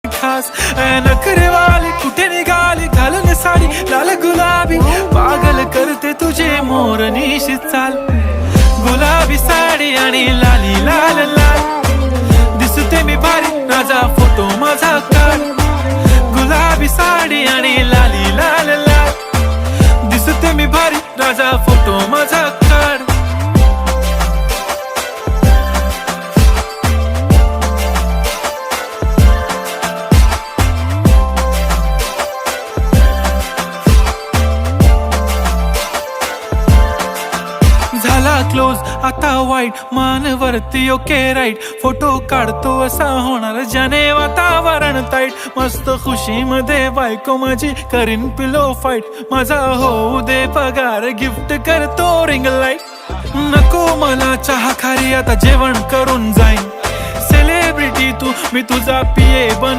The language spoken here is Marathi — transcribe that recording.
खास नखरेवाली कुठे निघाली घालून साडी लाल गुलाबी पागल करते तुझे मोरनीशी चाल गुलाबी साडी आणि लाली लाल लाल दिसते मी भारी राजा फोटो माझा काढ गुलाबी साडी आणि लाली लाल लाल दिसते मी भारी राजा फोटो माझा काढ झाला क्लोज आता वाईट मानवरती ओके राईट फोटो काढतो असा होणार ज्याने वातावरण ताईट मस्त खुशी मध्ये बायको माझी करीन पिलो फाईट माझा होऊ दे पगार गिफ्ट करतो रिंग लाईट नको मला चहा खारी आता जेवण करून जाईन सेलिब्रिटी तू मी तुझा पिये बनून